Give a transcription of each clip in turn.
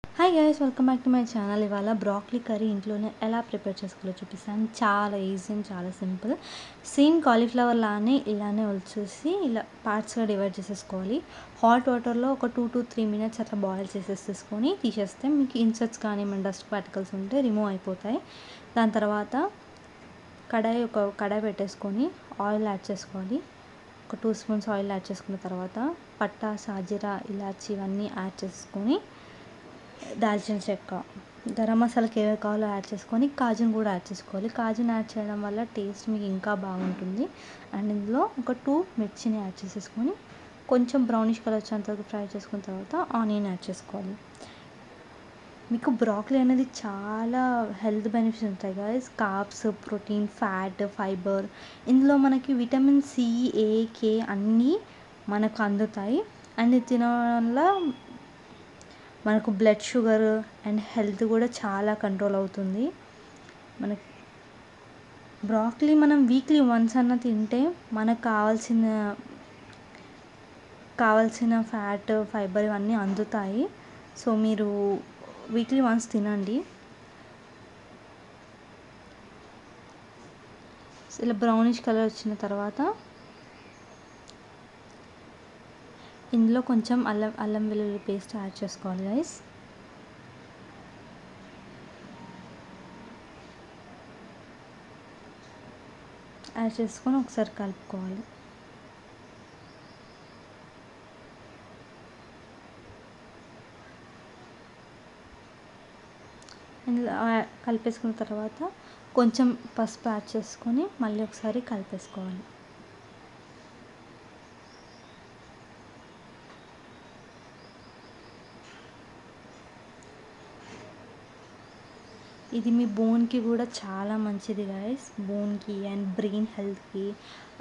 Hi guys, welcome back to my channel. ఇవాళ broccoli curry ఇంట్లోనే ఎలా ప్రిపేర్ చేసుకోవాలో చూపిస్తాను. చాలా ఈజీ అండ్ చాలా సింపుల్. సేమ్ కాలీఫ్లవర్ ఇలానే వచ్చేసి ఇలా పార్ట్స్గా డివైడ్ చేసేసుకోవాలి. హాట్ వాటర్లో ఒక 2 to 3 minutes అట్లా బాయిల్ చేసేసుకొని తీసేస్తే మీకు ఇన్సెక్ట్స్ కానీ మన డస్ట్ పార్టికల్స్ ఉంటే రిమూవ్ అయిపోతాయి. దాని తర్వాత కడాయి పెట్టేసుకొని ఆయిల్ యాడ్ చేసుకోవాలి. ఒక 2 spoons ఆయిల్ యాడ్ చేసుకున్న తర్వాత పట్టా, సాజీరా, ఇలాచి ఇవన్నీ యాడ్ చేసుకొని దాల్చిన చెక్క, గరం మసాలాకి ఏవి కావాలో యాడ్ చేసుకొని కాజును కూడా యాడ్ చేసుకోవాలి. కాజుని యాడ్ చేయడం వల్ల టేస్ట్ మీకు ఇంకా బాగుంటుంది. అండ్ ఇందులో ఒక 2 మిర్చిని యాడ్ చేసేసుకొని కొంచెం బ్రౌనిష్ కలర్ వచ్చేంత వరకు ఫ్రై చేసుకున్న తర్వాత ఆనియన్ యాడ్ చేసుకోవాలి. మీకు బ్రాక్లీ అనేది చాలా హెల్త్ బెనిఫిట్స్ ఉంటాయి guys. Carbs, protein, fat, fibre, ఇందులో మనకి విటమిన్ సి, ఏ, కే అన్నీ మనకు అందుతాయి. అండ్ ఇది తినడం వల్ల మనకు బ్లడ్ షుగర్ అండ్ హెల్త్ కూడా చాలా కంట్రోల్ అవుతుంది. మనకి బ్రాక్లీ మనం వీక్లీ వన్స్ అన్న తింటే మనకు కావాల్సిన ఫ్యాట్, ఫైబర్ ఇవన్నీ అందుతాయి. సో మీరు వీక్లీ వన్స్ తినండి. ఇలా బ్రౌనిష్ కలర్ వచ్చిన తర్వాత ఇందులో కొంచెం అల్లం వెల్లుల్లి పేస్ట్ యాడ్ చేసుకోవాలి గైస్. యాడ్ చేసుకొని ఒకసారి కలుపుకోవాలి. ఇందులో కలిపేసుకున్న తర్వాత కొంచెం పసుపు యాడ్ చేసుకొని మళ్ళీ ఒకసారి కలిపేసుకోవాలి. ఇది మీ బోన్కి కూడా చాలా మంచిది గైస్. బోన్కి అండ్ బ్రెయిన్ హెల్త్కి,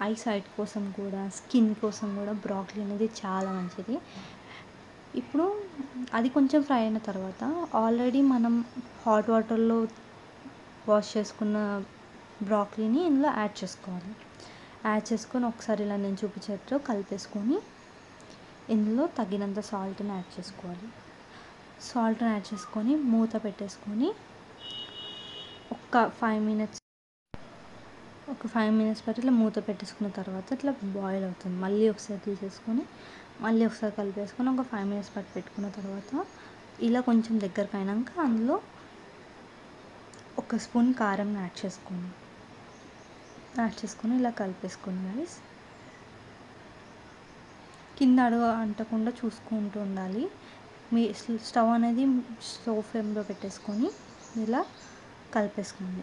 ఐ సైట్ కోసం కూడా, స్కిన్ కోసం కూడా బ్రాక్లీ అనేది చాలా మంచిది. ఇప్పుడు అది కొంచెం ఫ్రై అయిన తర్వాత ఆల్రెడీ మనం హాట్ వాటర్లో వాష్ చేసుకున్న బ్రాక్లీని ఇందులో యాడ్ చేసుకోవాలి. యాడ్ చేసుకొని ఒకసారి ఇలా నేను చూపించేట్టు కలిపేసుకొని ఇందులో తగినంత సాల్ట్ని యాడ్ చేసుకోవాలి. సాల్ట్ని యాడ్ చేసుకొని మూత పెట్టేసుకొని ఒక 5 minutes పాటు ఇట్లా మూత పెట్టేసుకున్న తర్వాత ఇట్లా బాయిల్ అవుతుంది. మళ్ళీ ఒకసారి తీసేసుకొని మళ్ళీ ఒకసారి కలిపేసుకొని ఒక 5 minutes పాటు పెట్టుకున్న తర్వాత ఇలా కొంచెం దగ్గరకు అయినాక అందులో 1 స్పూన్ కారం యాడ్ చేసుకొని ఇలా కలిపేసుకోండి గైస్. కింద అడుగు అంటకుండా చూసుకుంటూ ఉండాలి. మీ స్టవ్ అనేది స్లో ఫ్లేమ్లో పెట్టేసుకొని ఇలా కలిపేసుకోండి.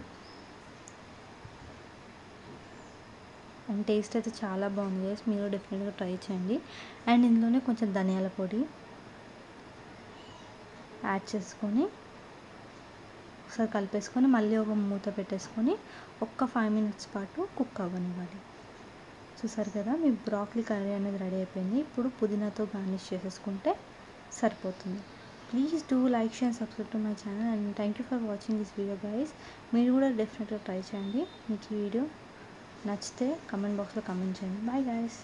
అండ్ టేస్ట్ అయితే చాలా బాగుంది గైస్. మీరు డెఫినెట్గా ట్రై చేయండి. అండ్ ఇందులోనే కొంచెం ధనియాల పొడి యాడ్ చేసుకొని ఒకసారి కలిపేసుకొని మళ్ళీ ఒక మూత పెట్టేసుకొని ఒక్క 5 minutes పాటు కుక్ అవ్వనివ్వాలి. చూసారు కదా, మీ బ్రాక్లీ కర్రీ అనేది రెడీ అయిపోయింది. ఇప్పుడు పుదీనాతో గార్నిష్ చేసేసుకుంటే సరిపోతుంది. Please do like, share, subscribe to my channel and thank you for watching this video guys. మీరు కూడా డెఫినెట్గా ట్రై చేయండి. మీకు ఈ వీడియో నచ్చితే కమెంట్ బాక్స్లో కమెంట్ చేయండి. Bye guys.